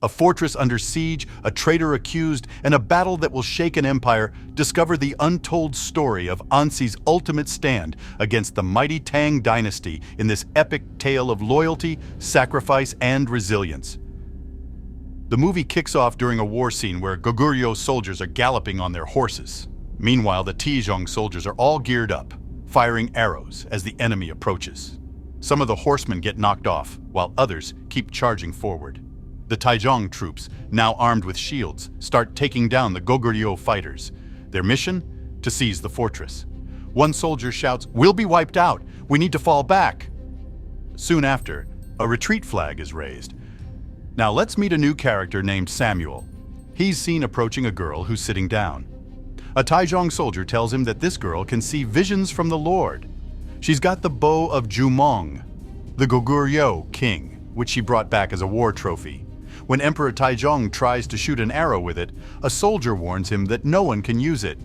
A fortress under siege, a traitor accused, and a battle that will shake an empire. Discover the untold story of Ansi's ultimate stand against the mighty Tang dynasty in this epic tale of loyalty, sacrifice, and resilience. The movie kicks off during a war scene where Goguryeo soldiers are galloping on their horses. Meanwhile, the Taejong soldiers are all geared up, firing arrows as the enemy approaches. Some of the horsemen get knocked off, while others keep charging forward. The Taejong troops, now armed with shields, start taking down the Goguryeo fighters. Their mission? To seize the fortress. One soldier shouts, "We'll be wiped out! We need to fall back!" Soon after, a retreat flag is raised. Now let's meet a new character named Samuel. He's seen approaching a girl who's sitting down. A Taejong soldier tells him that this girl can see visions from the Lord. She's got the bow of Jumong, the Goguryeo king, which she brought back as a war trophy. When Emperor Taejong tries to shoot an arrow with it, a soldier warns him that no one can use it.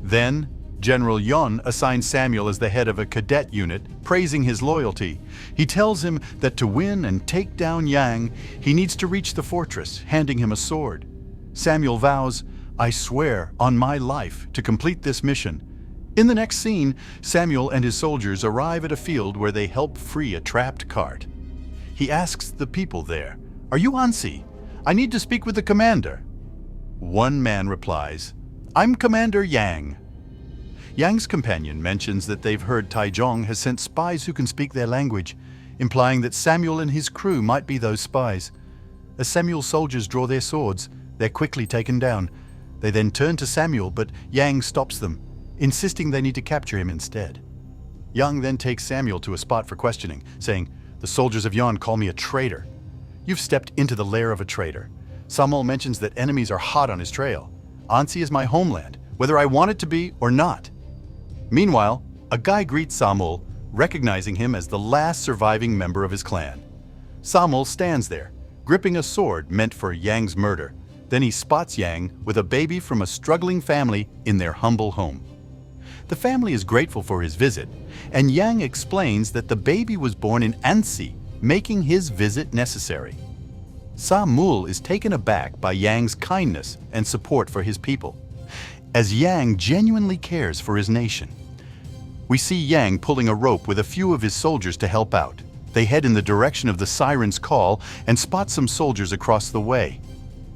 Then, General Yeon assigns Samuel as the head of a cadet unit, praising his loyalty. He tells him that to win and take down Yang, he needs to reach the fortress, handing him a sword. Samuel vows, "I swear on my life to complete this mission." In the next scene, Samuel and his soldiers arrive at a field where they help free a trapped cart. He asks the people there, "Are you Ansi? I need to speak with the commander." One man replies, "I'm Commander Yang." Yang's companion mentions that they've heard Taejong has sent spies who can speak their language, implying that Samuel and his crew might be those spies. As Samuel's soldiers draw their swords, they're quickly taken down. They then turn to Samuel, but Yang stops them, insisting they need to capture him instead. Yang then takes Samuel to a spot for questioning, saying, "The soldiers of Yeon call me a traitor." "You've stepped into the lair of a traitor." Samuel mentions that enemies are hot on his trail. "Ansi is my homeland, whether I want it to be or not." Meanwhile, a guy greets Samuel, recognizing him as the last surviving member of his clan. Samuel stands there, gripping a sword meant for Yang's murder. Then he spots Yang with a baby from a struggling family in their humble home. The family is grateful for his visit, and Yang explains that the baby was born in Ansi, making his visit necessary. Samuel is taken aback by Yang's kindness and support for his people, as Yang genuinely cares for his nation. We see Yang pulling a rope with a few of his soldiers to help out. They head in the direction of the siren's call and spot some soldiers across the way.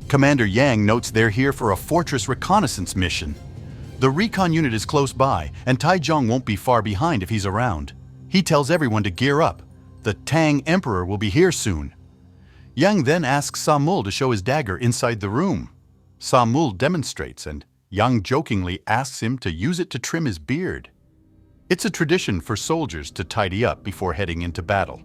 Commander Yang notes they're here for a fortress reconnaissance mission. The recon unit is close by, and Taejong won't be far behind if he's around. He tells everyone to gear up. The Tang Emperor will be here soon. Yang then asks Samuel to show his dagger inside the room. Samuel demonstrates, and Yang jokingly asks him to use it to trim his beard. It's a tradition for soldiers to tidy up before heading into battle.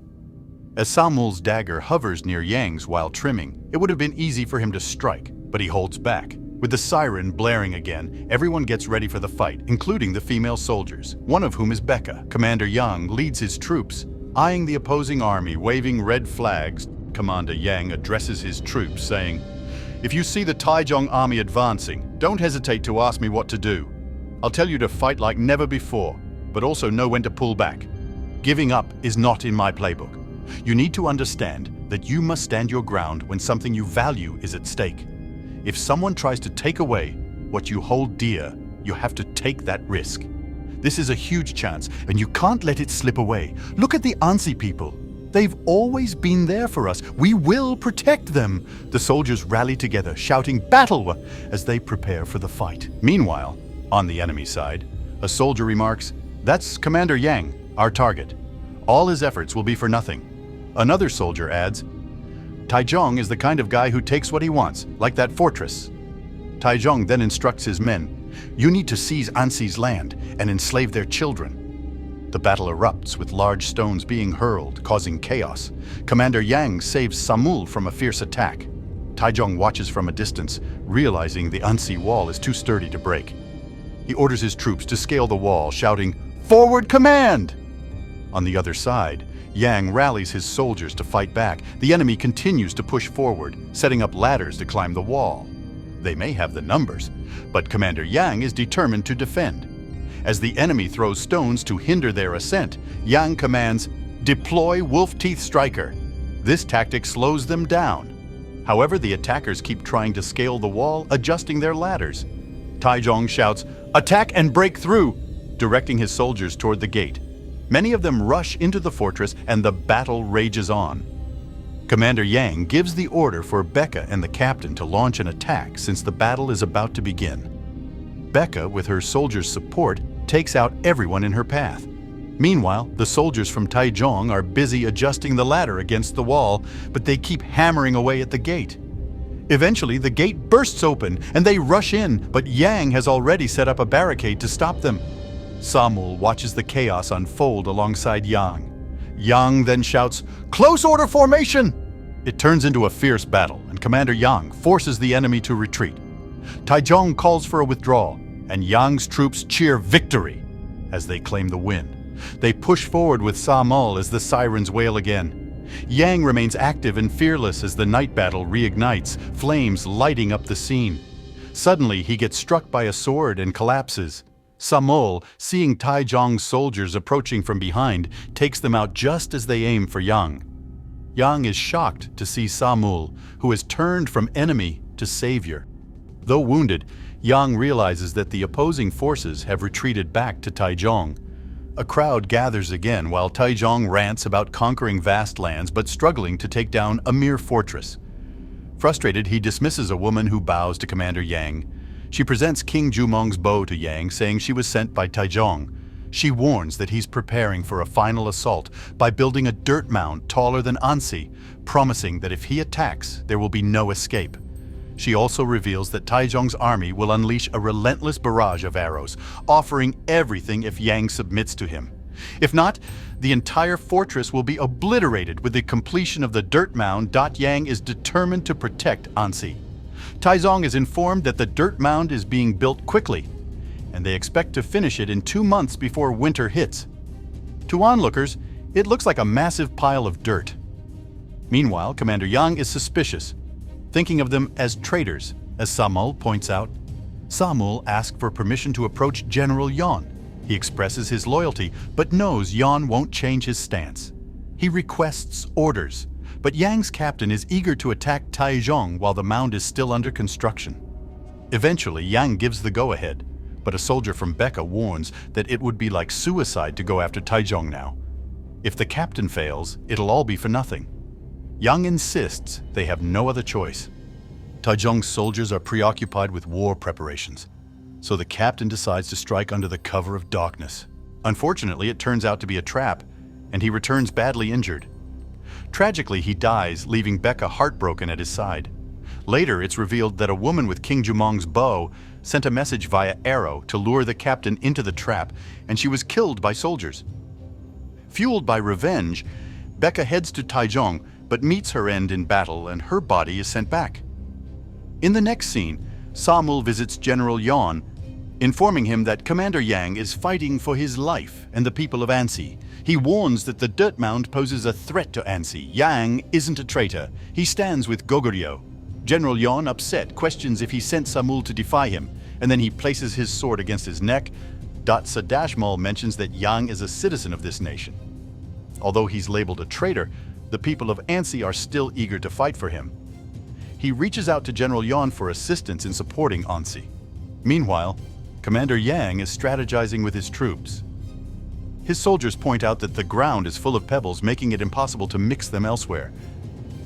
As Samuel's dagger hovers near Yang's while trimming, it would have been easy for him to strike, but he holds back. With the siren blaring again, everyone gets ready for the fight, including the female soldiers, one of whom is Becca. Commander Yang leads his troops, eyeing the opposing army, waving red flags. Commander Yang addresses his troops, saying, "If you see the Taejong army advancing, don't hesitate to ask me what to do. I'll tell you to fight like never before, but also know when to pull back. Giving up is not in my playbook. You need to understand that you must stand your ground when something you value is at stake. If someone tries to take away what you hold dear, you have to take that risk. This is a huge chance, and you can't let it slip away. Look at the Ansi people. They've always been there for us. We will protect them." The soldiers rally together, shouting "Battle!" as they prepare for the fight. Meanwhile, on the enemy side, a soldier remarks, "That's Commander Yang, our target. All his efforts will be for nothing." Another soldier adds, "Taejong is the kind of guy who takes what he wants, like that fortress." Taejong then instructs his men, "You need to seize Ansi's land and enslave their children." The battle erupts with large stones being hurled, causing chaos. Commander Yang saves Samuel from a fierce attack. Taejong watches from a distance, realizing the Ansi wall is too sturdy to break. He orders his troops to scale the wall, shouting, "Forward command!" On the other side, Yang rallies his soldiers to fight back. The enemy continues to push forward, setting up ladders to climb the wall. They may have the numbers, but Commander Yang is determined to defend. As the enemy throws stones to hinder their ascent, Yang commands, "Deploy Wolf Teeth Striker." This tactic slows them down. However, the attackers keep trying to scale the wall, adjusting their ladders. Taizong shouts, "Attack and break through!" directing his soldiers toward the gate. Many of them rush into the fortress and the battle rages on. Commander Yang gives the order for Becca and the captain to launch an attack since the battle is about to begin. Becca, with her soldiers' support, takes out everyone in her path. Meanwhile, the soldiers from Taizong are busy adjusting the ladder against the wall, but they keep hammering away at the gate. Eventually, the gate bursts open and they rush in, but Yang has already set up a barricade to stop them. Samul watches the chaos unfold alongside Yang. Yang then shouts, "Close order formation!" It turns into a fierce battle, and Commander Yang forces the enemy to retreat. Taizong calls for a withdrawal, and Yang's troops cheer victory as they claim the win. They push forward with Samul as the sirens wail again. Yang remains active and fearless as the night battle reignites, flames lighting up the scene. Suddenly, he gets struck by a sword and collapses. Samul, seeing Taizong's soldiers approaching from behind, takes them out just as they aim for Yang. Yang is shocked to see Samul, who has turned from enemy to savior. Though wounded, Yang realizes that the opposing forces have retreated back to Taizong. A crowd gathers again while Taizong rants about conquering vast lands but struggling to take down a mere fortress. Frustrated, he dismisses a woman who bows to Commander Yang. She presents King Jumong's bow to Yang, saying she was sent by Taizong. She warns that he's preparing for a final assault by building a dirt mound taller than Ansi, promising that if he attacks, there will be no escape. She also reveals that Taizong's army will unleash a relentless barrage of arrows, offering everything if Yang submits to him. If not, the entire fortress will be obliterated with the completion of the dirt mound. Yang is determined to protect Ansi. Taizong is informed that the dirt mound is being built quickly, and they expect to finish it in 2 months before winter hits. To onlookers, it looks like a massive pile of dirt. Meanwhile, Commander Yang is suspicious, thinking of them as traitors, as Samul points out. Samul asks for permission to approach General Yan. He expresses his loyalty, but knows Yan won't change his stance. He requests orders, but Yang's captain is eager to attack Taizong while the mound is still under construction. Eventually, Yang gives the go-ahead, but a soldier from Becca warns that it would be like suicide to go after Taizong now. If the captain fails, it'll all be for nothing. Yang insists they have no other choice. Taizong's soldiers are preoccupied with war preparations, so the captain decides to strike under the cover of darkness. Unfortunately, it turns out to be a trap, and he returns badly injured. Tragically, he dies, leaving Becca heartbroken at his side. Later, it's revealed that a woman with King Jumong's bow sent a message via arrow to lure the captain into the trap, and she was killed by soldiers. Fueled by revenge, Becca heads to Taizong, but meets her end in battle, and her body is sent back. In the next scene, Samul visits General Yan, informing him that Commander Yang is fighting for his life and the people of Ansi. He warns that the dirt mound poses a threat to Ansi. Yang isn't a traitor. He stands with Goguryeo. General Yan, upset, questions if he sent Samul to defy him, and then he places his sword against his neck. Sadashmal mentions that Yang is a citizen of this nation. Although he's labeled a traitor, the people of Ansi are still eager to fight for him. He reaches out to General Yan for assistance in supporting Ansi. Meanwhile, Commander Yang is strategizing with his troops. His soldiers point out that the ground is full of pebbles, making it impossible to mix them elsewhere.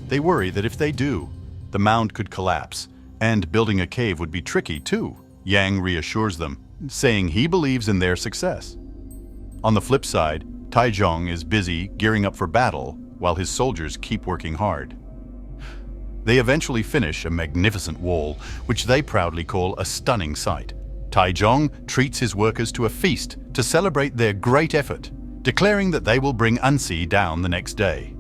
They worry that if they do, the mound could collapse, and building a cave would be tricky too. Yang reassures them, saying he believes in their success. On the flip side, Taizong is busy gearing up for battle while his soldiers keep working hard. They eventually finish a magnificent wall, which they proudly call a stunning sight. Taizong treats his workers to a feast to celebrate their great effort, declaring that they will bring Ansi down the next day.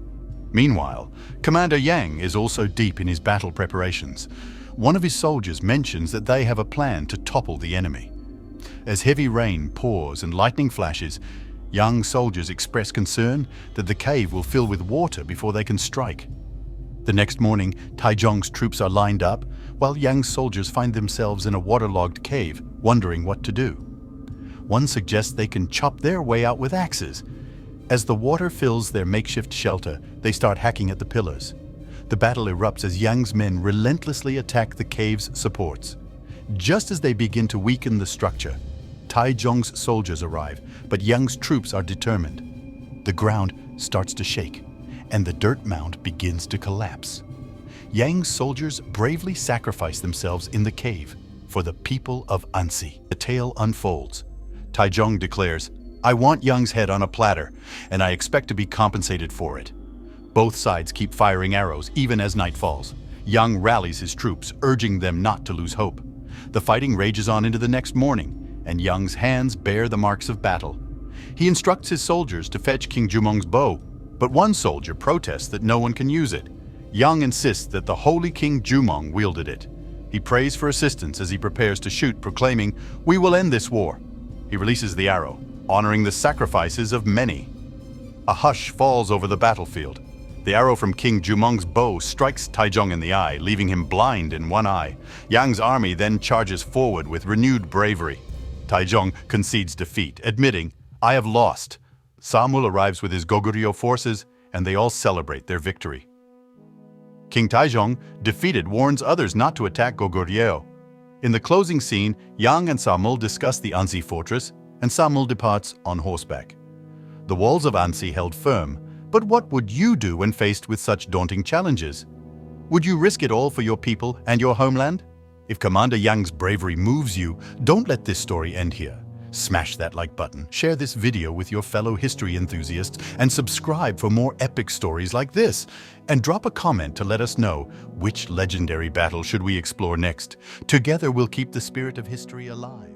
Meanwhile, Commander Yang is also deep in his battle preparations. One of his soldiers mentions that they have a plan to topple the enemy. As heavy rain pours and lightning flashes, young soldiers express concern that the cave will fill with water before they can strike. The next morning, Taizong's troops are lined up, while Yang's soldiers find themselves in a waterlogged cave, wondering what to do. One suggests they can chop their way out with axes. As the water fills their makeshift shelter, they start hacking at the pillars. The battle erupts as Yang's men relentlessly attack the cave's supports. Just as they begin to weaken the structure, Taizong's soldiers arrive, but Yang's troops are determined. The ground starts to shake, and the dirt mound begins to collapse. Yang's soldiers bravely sacrifice themselves in the cave for the people of Ansi. The tale unfolds. Taizong declares, "I want Yang's head on a platter, and I expect to be compensated for it." Both sides keep firing arrows even as night falls. Yang rallies his troops, urging them not to lose hope. The fighting rages on into the next morning, and Yang's hands bear the marks of battle. He instructs his soldiers to fetch King Jumong's bow, but one soldier protests that no one can use it. Yang insists that the holy King Jumong wielded it. He prays for assistance as he prepares to shoot, proclaiming, "We will end this war." He releases the arrow, honoring the sacrifices of many. A hush falls over the battlefield. The arrow from King Jumong's bow strikes Taizong in the eye, leaving him blind in one eye. Yang's army then charges forward with renewed bravery. Taizong concedes defeat, admitting, "I have lost." Samul arrives with his Goguryeo forces, and they all celebrate their victory. King Taizong, defeated, warns others not to attack Goguryeo. In the closing scene, Yang and Samul discuss the Ansi fortress, and Samul departs on horseback. The walls of Ansi held firm, but what would you do when faced with such daunting challenges? Would you risk it all for your people and your homeland? If Commander Yang's bravery moves you, don't let this story end here. Smash that like button, share this video with your fellow history enthusiasts, and subscribe for more epic stories like this. And drop a comment to let us know which legendary battle should we explore next. Together we'll keep the spirit of history alive.